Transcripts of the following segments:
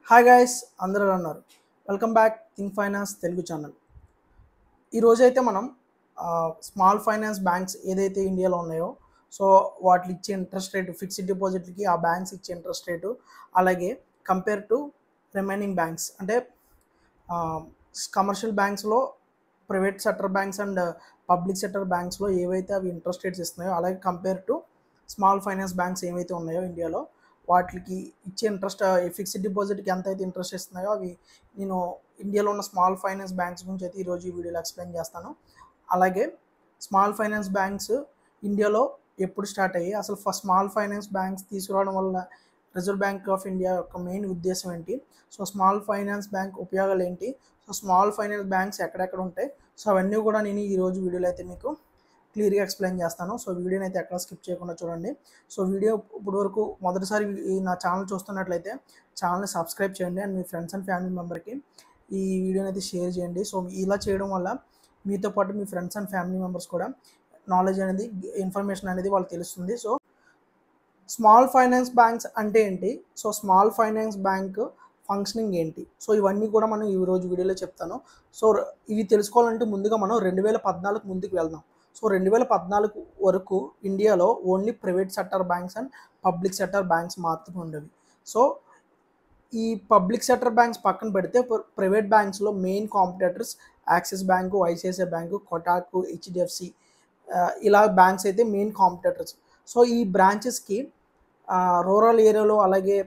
Hi guys, అందరూ ఎలా ఉన్నారు? Welcome back think finance Telugu channel. ఈరోజైతే మనం స్మాల్ ఫైనాన్స్ బ్యాంక్స్ ఏదైతే ఇండియాలో ఉన్నాయో, సో వాటి ఇచ్చే ఇంట్రెస్ట్ రేటు, ఫిక్స్డ్ డిపాజిట్లకి ఆ బ్యాంక్స్ ఇచ్చే ఇంట్రెస్ట్ రేటు, అలాగే కంపేర్ టు రిమైనింగ్ బ్యాంక్స్ అంటే కమర్షియల్ బ్యాంక్స్లో, private sector banks and public sector బ్యాంక్స్లో ఏవైతే అవి ఇంట్రెస్ట్ రేట్స్ ఇస్తున్నాయో, అలాగే compare to small finance banks ఏవైతే ఉన్నాయో ఇండియాలో వాటికి ఇచ్చే ఇంట్రెస్ట్, ఫిక్స్డ్ డిపాజిట్కి ఎంత అయితే ఇంట్రెస్ట్ ఇస్తున్నాయో అవి నేను ఇండియాలో ఉన్న స్మాల్ ఫైనాన్స్ బ్యాంక్స్ గురించి అయితే ఈరోజు ఈ వీడియోలో ఎక్స్ప్లెయిన్ చేస్తాను. అలాగే స్మాల్ ఫైనాన్స్ బ్యాంక్స్ ఇండియాలో ఎప్పుడు స్టార్ట్ అయ్యాయి, అసలు ఫస్ట్ స్మాల్ ఫైనాన్స్ బ్యాంక్స్ తీసుకురావడం వల్ల రిజర్వ్ బ్యాంక్ ఆఫ్ ఇండియా యొక్క మెయిన్ ఉద్దేశం ఏంటి, సో స్మాల్ ఫైనాన్స్ బ్యాంక్ ఉపయోగాలు ఏంటి, సో స్మాల్ ఫైనాన్స్ బ్యాంక్స్ ఎక్కడెక్కడ ఉంటాయి, సో అవన్నీ కూడా నేను ఈరోజు వీడియోలో అయితే మీకు క్లియర్గా ఎక్స్ప్లెయిన్ చేస్తాను. సో వీడియోని అయితే ఎక్కడ స్కిప్ చేయకుండా చూడండి. సో వీడియో ఇప్పుడు వరకు మొదటిసారి నా ఛానల్ చూస్తున్నట్లయితే ఛానల్ని సబ్స్క్రైబ్ చేయండి అండ్ మీ ఫ్రెండ్స్ అండ్ ఫ్యామిలీ మెంబర్కి ఈ వీడియోని అయితే షేర్ చేయండి. సో ఇలా చేయడం వల్ల మీతో పాటు మీ ఫ్రెండ్స్ అండ్ ఫ్యామిలీ మెంబర్స్ కూడా నాలెడ్జ్ అనేది, ఇన్ఫర్మేషన్ అనేది వాళ్ళకి తెలుస్తుంది. సో స్మాల్ ఫైనాన్స్ బ్యాంక్స్ అంటే ఏంటి, so small finance bank functioning ఏంటి, సో ఇవన్నీ కూడా మనం ఈరోజు వీడియోలో చెప్తాను. సో ఇవి తెలుసుకోవాలంటే ముందుగా మనం 2014 ముందుకు వెళ్దాం. సో 2014 వరకు ఇండియాలో only private sector banks and public sector banks మాత్రమే ఉండేవి. సో ఈ పబ్లిక్ సెక్టర్ బ్యాంక్స్ పక్కన పెడితే ప్రైవేట్ బ్యాంక్స్లో main competitors Axis bank, ICICI bank, Kotak, HDFC, ఇలా బ్యాంక్స్ అయితే మెయిన్ కాంపిటేటర్స్. సో ఈ బ్రాంచెస్కి రూరల్ ఏరియాలో అలాగే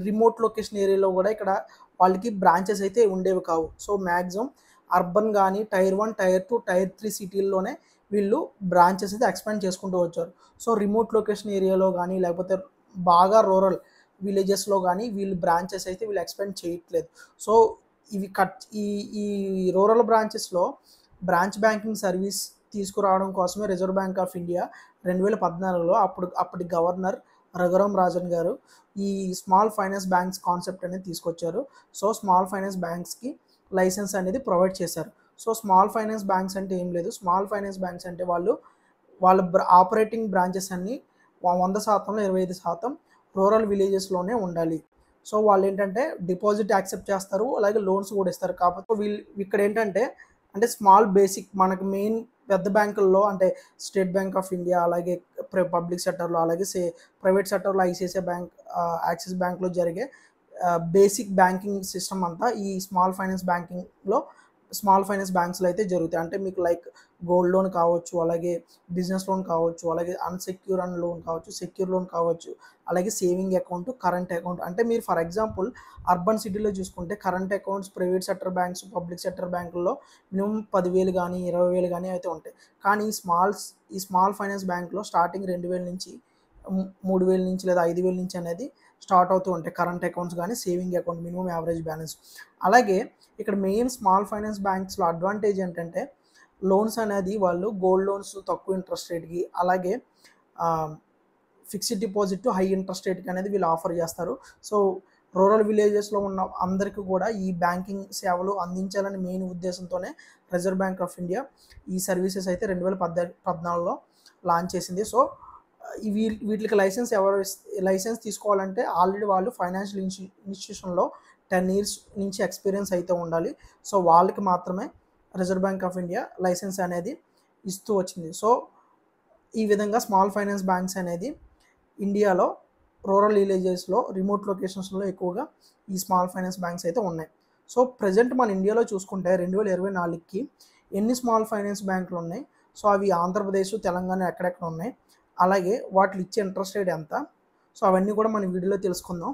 రిమోట్ లొకేషన్ ఏరియాలో కూడా ఇక్కడ వాళ్ళకి బ్రాంచెస్ అయితే ఉండేవి కావు. సో మ్యాక్సిమం అర్బన్ కానీ టైర్ 1, టైర్ 2, టైర్ 3 సిటీల్లోనే వీళ్ళు బ్రాంచెస్ అయితే ఎక్స్పాండ్ చేసుకుంటూ వచ్చారు. సో రిమోట్ లొకేషన్ ఏరియాలో కానీ లేకపోతే బాగా రూరల్ విలేజెస్లో కానీ వీళ్ళు బ్రాంచెస్ అయితే వీళ్ళు ఎక్స్పాండ్ చేయట్లేదు. సో ఇవి ఈ రూరల్ బ్రాంచెస్లో బ్రాంచ్ బ్యాంకింగ్ సర్వీస్ తీసుకురావడం కోసమే రిజర్వ్ బ్యాంక్ ఆఫ్ ఇండియా 2014లో అప్పటి గవర్నర్ రఘురామ్ రాజన్ గారు ఈ స్మాల్ ఫైనాన్స్ బ్యాంక్స్ కాన్సెప్ట్ అనేది తీసుకొచ్చారు. సో స్మాల్ ఫైనాన్స్ బ్యాంక్స్కి లైసెన్స్ అనేది ప్రొవైడ్ చేశారు. సో స్మాల్ ఫైనాన్స్ బ్యాంక్స్ అంటే ఏం లేదు, స్మాల్ ఫైనాన్స్ బ్యాంక్స్ అంటే వాళ్ళ ఆపరేటింగ్ బ్రాంచెస్ అన్నీ 100%లో 25% రూరల్ విలేజెస్లోనే ఉండాలి. సో వాళ్ళు ఏంటంటే డిపాజిట్ యాక్సెప్ట్ చేస్తారు, అలాగే లోన్స్ కూడా ఇస్తారు. కాకపోతే వీళ్ళు ఇక్కడ ఏంటంటే స్మాల్ బేసిక్ మనకు మెయిన్ పెద్ద బ్యాంకుల్లో అంటే స్టేట్ బ్యాంక్ ఆఫ్ ఇండియా, అలాగే పబ్లిక్ సెక్టర్లో, అలాగే ప్రైవేట్ సెక్టర్లో ఐసిఐసిఐ బ్యాంక్, యాక్సిస్ బ్యాంక్లో జరిగే బేసిక్ బ్యాంకింగ్ సిస్టమ్ అంతా ఈ స్మాల్ ఫైనాన్స్ బ్యాంక్స్లో అయితే జరుగుతాయి. అంటే మీకు లైక్ గోల్డ్ లోన్ కావచ్చు, అలాగే బిజినెస్ లోన్ కావచ్చు, అలాగే అన్సెక్యూర్ అండ్ లోన్ కావచ్చు, సెక్యూర్ లోన్ కావచ్చు, అలాగే సేవింగ్ అకౌంట్, కరెంట్ అకౌంట్. అంటే మీరు ఫర్ ఎగ్జాంపుల్ అర్బన్ సిటీలో చూసుకుంటే current accounts private sector banks, public sector బ్యాంకుల్లో మినిమం 10,000 కానీ 20,000 కానీ అయితే ఉంటాయి. కానీ ఈ స్మాల్ ఫైనాన్స్ బ్యాంక్లో స్టార్టింగ్ 2,000 నుంచి 3,000 నుంచి లేదా 5,000 నుంచి అనేది స్టార్ట్ అవుతూ ఉంటాయి కరెంట్ అకౌంట్స్ కానీ saving account minimum average balance. అలాగే ఇక్కడ మెయిన్ స్మాల్ ఫైనాన్స్ బ్యాంక్స్లో అడ్వాంటేజ్ ఏంటంటే లోన్స్ అనేది వాళ్ళు గోల్డ్ లోన్స్ తక్కువ ఇంట్రెస్ట్ రేట్కి, అలాగే ఫిక్స్డ్ డిపాజిట్ హై ఇంట్రెస్ట్ రేట్కి అనేది వీళ్ళు ఆఫర్ చేస్తారు. సో రూరల్ విలేజెస్లో ఉన్న అందరికీ కూడా ఈ బ్యాంకింగ్ సేవలు అందించాలని మెయిన్ ఉద్దేశంతోనే రిజర్వ్ బ్యాంక్ ఆఫ్ ఇండియా ఈ సర్వీసెస్ అయితే 2014లో లాంచ్ చేసింది. సో వీటికి లైసెన్స్ తీసుకోవాలంటే ఆల్రెడీ వాళ్ళు ఫైనాన్షియల్ ఇన్స్టిట్యూషన్లో 10 years నుంచి ఎక్స్పీరియన్స్ అయితే ఉండాలి. సో వాళ్ళకి మాత్రమే reserve bank of India licence అనేది ఇస్తూ వచ్చింది. సో ఈ విధంగా స్మాల్ ఫైనాన్స్ బ్యాంక్స్ అనేది ఇండియాలో రూరల్ విలేజెస్లో, రిమోట్ లొకేషన్స్లో ఎక్కువగా ఈ స్మాల్ ఫైనాన్స్ బ్యాంక్స్ అయితే ఉన్నాయి. సో ప్రజెంట్ మన ఇండియాలో చూసుకుంటే 2024కి ఎన్ని స్మాల్ ఫైనాన్స్ బ్యాంకులు ఉన్నాయి, సో అవి ఆంధ్రప్రదేశ్, తెలంగాణ ఎక్కడెక్కడ ఉన్నాయి, అలాగే వాటికి ఇచ్చే ఇంట్రెస్ట్ రేట్ ఎంత, సో అవన్నీ కూడా మన వీడియోలో తెలుసుకుందాం.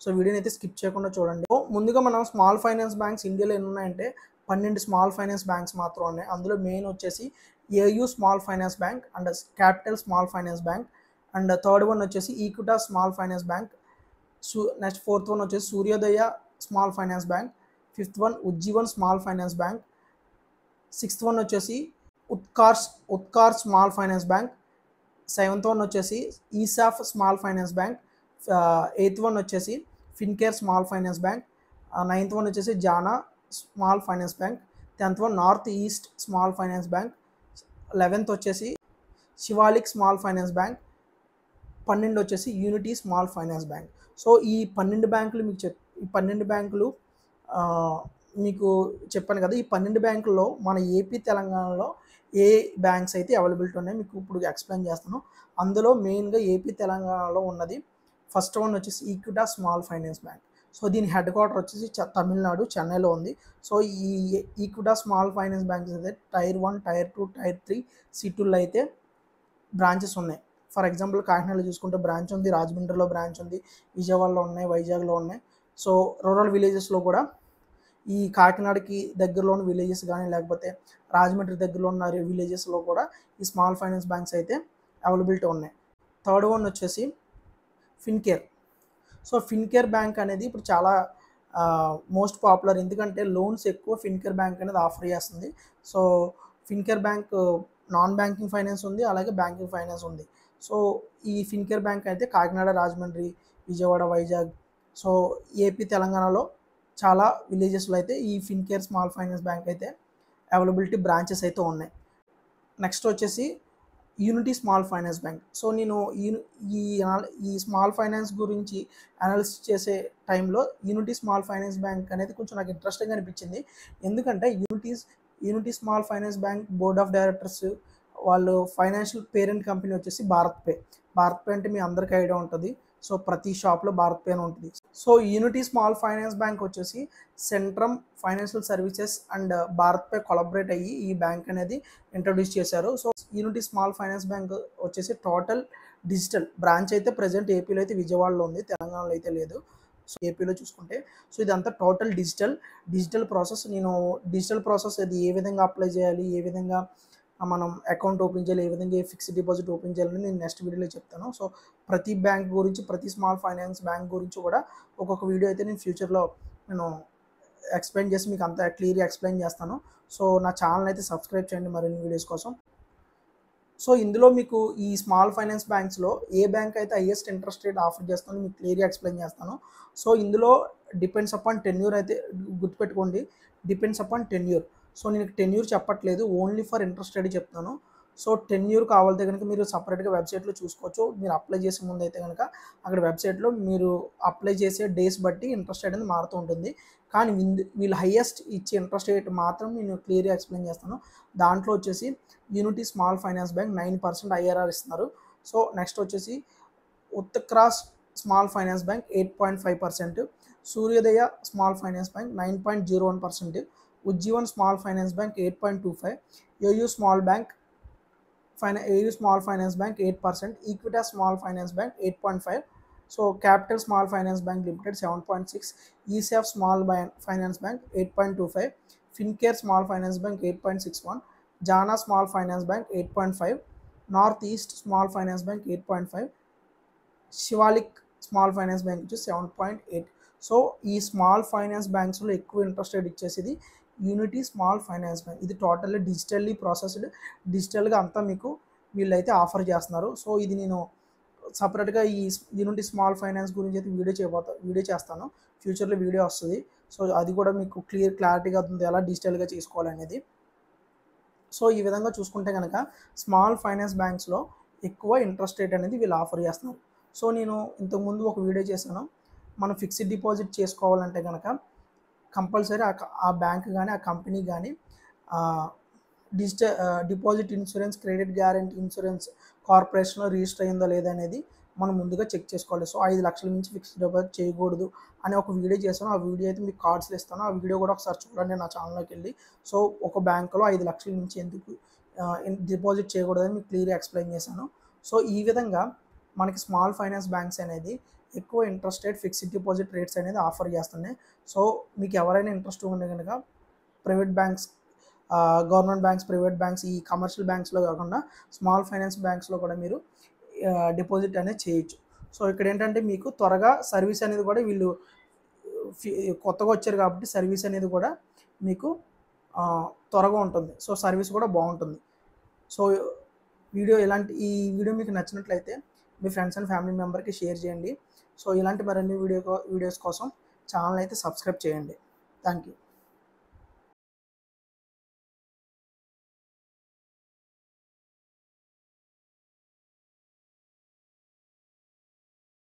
సో వీడియోని అయితే స్కిప్ చేయకుండా చూడండి. ముందుగా మనం స్మాల్ ఫైనాన్స్ బ్యాంక్స్ ఇండియాలో ఎన్ని ఉన్నాయంటే 12 స్మాల్ ఫైనాన్స్ బ్యాంక్స్ మాత్రం ఉన్నాయి. అందులో మెయిన్ వచ్చేసి AU small finance bank and capital small finance bank, and third one వచ్చేసి Equitas small finance bank, next fourth one వచ్చేసి Suryoday small finance bank, fifth one Ujjivan small finance bank, sixth one వచ్చేసి Utkarsh small finance bank, seventh one వచ్చేసి ESAF small finance bank, eighth one వచ్చేసి Fincare small finance bank, ninth one వచ్చేసి Jana small finance bank, 10th one north east small finance bank, 11th వచ్చేసి Shivalik small finance bank, 12 వచ్చేసి Unity small finance bank. So ఈ 12 బ్యాంకులు మీకు ఈ 12 బ్యాంకులు మీకు చెప్పాను కదా, ఈ 12 బ్యాంకుల్లో మన ఏపీ తెలంగాణలో ఏ బ్యాంక్స్ అయితే అవైలబిలిటీ ఉన్నాయి మీకు ఇప్పుడు ఎక్స్ప్లెయిన్ చేస్తాను. అందులో మెయిన్గా ఏపీ తెలంగాణలో ఉన్నది ఫస్ట్ వన్ వచ్చేసి Equitas small finance bank. So దీని హెడ్ క్వార్టర్ వచ్చేసి తమిళనాడు చెన్నైలో ఉంది. సో ఈ ఈక్విటాస్ స్మాల్ ఫైనాన్స్ బ్యాంక్స్ అయితే టైర్ 1, టైర్ 2, టైర్ 3 సిటీల్లో అయితే బ్రాంచెస్ ఉన్నాయి. ఫర్ ఎగ్జాంపుల్ కాకినాడలో చూసుకుంటే బ్రాంచ్ ఉంది, రాజమండ్రిలో బ్రాంచ్ ఉంది, విజయవాడలో ఉన్నాయి, వైజాగ్లో ఉన్నాయి. సో రూరల్ విలేజెస్లో కూడా ఈ కాకినాడకి దగ్గరలో ఉన్న విలేజెస్ కానీ లేకపోతే రాజమండ్రి దగ్గరలో ఉన్న విలేజెస్లో కూడా ఈ స్మాల్ ఫైనాన్స్ బ్యాంక్స్ అయితే అవైలబిలిటీ ఉన్నాయి. థర్డ్ వన్ వచ్చేసి ఫిన్కేర్. సో ఫిన్కేర్ బ్యాంక్ అనేది ఇప్పుడు చాలా మోస్ట్ పాపులర్, ఎందుకంటే లోన్స్ ఎక్కువ ఫిన్కేర్ బ్యాంక్ అనేది ఆఫర్ చేస్తుంది. So Fincare bank non banking finance ఉంది, అలాగే బ్యాంకింగ్ ఫైనాన్స్ ఉంది. సో ఈ ఫిన్కేర్ బ్యాంక్ అయితే కాకినాడ, రాజమండ్రి, విజయవాడ, వైజాగ్, సో ఏపీ తెలంగాణలో చాలా విలేజెస్లో అయితే ఈ ఫిన్కేర్ స్మాల్ ఫైనాన్స్ బ్యాంక్ అయితే అవైలబిలిటీ బ్రాంచెస్ అయితే ఉన్నాయి. నెక్స్ట్ వచ్చేసి Unity small finance bank. So నేను ఈ స్మాల్ ఫైనాన్స్ గురించి అనాలిసిస్ చేసే టైంలో యూనిటీ స్మాల్ ఫైనాన్స్ బ్యాంక్ అనేది కొంచెం నాకు ఇంట్రెస్టింగ్ అనిపించింది. ఎందుకంటే unity small finance bank board of directors వాళ్ళు ఫైనాన్షియల్ పేరెంట్ కంపెనీ వచ్చేసి భారత్ పే. భారత్ పే అంటే మీ అందరికీ ఐడియా ఉంటుంది. సో ప్రతి షాప్లో భారత్ పే అని ఉంటుంది. So Unity small finance bank వచ్చేసి Centrum financial services and Bharat pay collaborate అయ్యి ఈ బ్యాంక్ అనేది ఇంట్రొడ్యూస్ చేశారు. So Unity small finance bank వచ్చేసి టోటల్ డిజిటల్ బ్రాంచ్ అయితే ప్రజెంట్ ఏపీలో అయితే విజయవాడలో ఉంది, తెలంగాణలో అయితే లేదు. సో ఏపీలో చూసుకుంటే సో ఇదంతా టోటల్ డిజిటల్ ప్రాసెస్. నేను డిజిటల్ ప్రాసెస్ అది ఏ విధంగా అప్లై చేయాలి, ఏ విధంగా మనం అకౌంట్ ఓపెన్ చేయాలి, ఏ విధంగా ఫిక్స్డ్ డిపాజిట్ ఓపెన్ చేయాలని నేను నెక్స్ట్ వీడియోలో చెప్తాను. సో ప్రతి బ్యాంక్ గురించి, ప్రతి స్మాల్ ఫైనాన్స్ బ్యాంక్ గురించి కూడా ఒక్కొక్క వీడియో అయితే నేను ఫ్యూచర్లో నేను ఎక్స్ప్లెయిన్ చేసి మీకు అంతా క్లియర్గా ఎక్స్ప్లెయిన్ చేస్తాను. సో నా ఛానల్ అయితే సబ్స్క్రైబ్ చేయండి మరిన్ని వీడియోస్ కోసం. సో ఇందులో మీకు ఈ స్మాల్ ఫైనాన్స్ బ్యాంక్స్లో ఏ బ్యాంక్ అయితే హైయెస్ట్ ఇంట్రెస్ట్ రేట్ ఆఫర్ చేస్తుందో మీకు క్లియర్గా ఎక్స్ప్లెయిన్ చేస్తాను. సో ఇందులో డిపెండ్స్ అపాన్ టెన్యూర్ అయితే గుర్తుపెట్టుకోండి, డిపెండ్స్ అపాన్ టెన్యూర్. సో నేను టెన్యూర్ చెప్పట్లేదు, ఓన్లీ ఫర్ ఇంట్రెస్ట్ రేట్ చెప్తాను. సో టెన్యూర్ కావాలంటే కనుక మీరు సపరేట్గా వెబ్సైట్లో చూసుకోవచ్చు. మీరు అప్లై చేసే ముందు అయితే కనుక అక్కడ వెబ్సైట్లో మీరు అప్లై చేసే డేస్ బట్టి ఇంట్రెస్ట్ రేట్ అనేది మారుతూ ఉంటుంది. కానీ వీళ్ళు హైయెస్ట్ ఇచ్చే ఇంట్రెస్ట్ రేట్ మాత్రం నేను క్లియర్గా ఎక్స్ప్లెయిన్ చేస్తాను. దాంట్లో వచ్చేసి Unity small finance bank 9% IRR ఇస్తున్నారు. సో నెక్స్ట్ వచ్చేసి Utkarsh small finance bank 8.5%, Suryoday small finance bank 9.01%, Ujjivan small finance bank 8.25%, AU small finance bank 8%, Equitas small finance bank 8.5%, so capital small finance bank limited 7.6%, ESAF small finance bank 8.25%, Fincare small finance bank 8.61%, Jana small finance bank 8.5%, north east small finance bank 8.5%, Shivalik small finance bank వచ్చి 7.8%. So ఈ small finance బ్యాంక్స్లో ఎక్కువ interest rate ఇచ్చేసి unity small finance bank. ఇది totally digitally processed, డిజిటల్గా అంతా మీకు వీళ్ళైతే offer చేస్తున్నారు. సో ఇది నేను సపరేట్గా ఈ యూనిటీ స్మాల్ ఫైనాన్స్ గురించి అయితే వీడియో చేస్తాను, ఫ్యూచర్లో వీడియో వస్తుంది. సో అది కూడా మీకు క్లారిటీగా అవుతుంది ఎలా డిజిటల్గా చేసుకోవాలనేది. సో ఈ విధంగా చూసుకుంటే కనుక స్మాల్ ఫైనాన్స్ బ్యాంక్స్లో ఎక్కువ ఇంట్రెస్ట్ రేట్ అనేది వీళ్ళు ఆఫర్ చేస్తున్నారు. సో నేను ఇంతకుముందు ఒక వీడియో చేశాను, మనం ఫిక్స్డ్ డిపాజిట్ చేసుకోవాలంటే కనుక కంపల్సరీ ఆ బ్యాంక్ కానీ ఆ కంపెనీ కానీ deposit insurance, credit guarantee insurance కార్పొరేషన్లో రిజిస్టర్ అయిందో లేదా అనేది మనం ముందుగా చెక్ చేసుకోవాలి. సో 5 లక్షల నుంచి ఫిక్స్డ్ డిపాజిట్ చేయకూడదు అని ఒక వీడియో చేశాను. ఆ వీడియో అయితే మీకు కార్డ్స్లో ఇస్తాను, ఆ వీడియో కూడా ఒకసారి చూడండి నా ఛానల్లోకి వెళ్ళి. సో ఒక బ్యాంకులో 5 లక్షల నుంచి ఎందుకు డిపాజిట్ చేయకూడదని మీకు క్లియర్గా ఎక్స్ప్లెయిన్ చేశాను. సో ఈ విధంగా మనకి స్మాల్ ఫైనాన్స్ బ్యాంక్స్ అనేది ఎక్కువ interest rate, fixed deposit rates అనేది ఆఫర్ చేస్తున్నాయి. సో మీకు ఎవరైనా ఇంట్రెస్ట్ ఉంటే కనుక private banks, government banks, private banks, ఈ కమర్షియల్ బ్యాంక్స్లో కాకుండా స్మాల్ ఫైనాన్స్ బ్యాంక్స్లో కూడా మీరు డిపాజిట్ అనేది చేయొచ్చు. సో ఇక్కడ ఏంటంటే మీకు త్వరగా సర్వీస్ అనేది కూడా వీళ్ళు కొత్తగా వచ్చారు కాబట్టి సర్వీస్ అనేది కూడా మీకు త్వరగా ఉంటుంది. సో సర్వీస్ కూడా బాగుంటుంది. సో ఈ వీడియో మీకు నచ్చినట్లయితే మీ ఫ్రెండ్స్ అండ్ ఫ్యామిలీ మెంబర్కి షేర్ చేయండి. సో ఇలాంటి మరిన్ని వీడియోస్ కోసం ఛానల్ అయితే సబ్స్క్రైబ్ చేయండి. Thank you.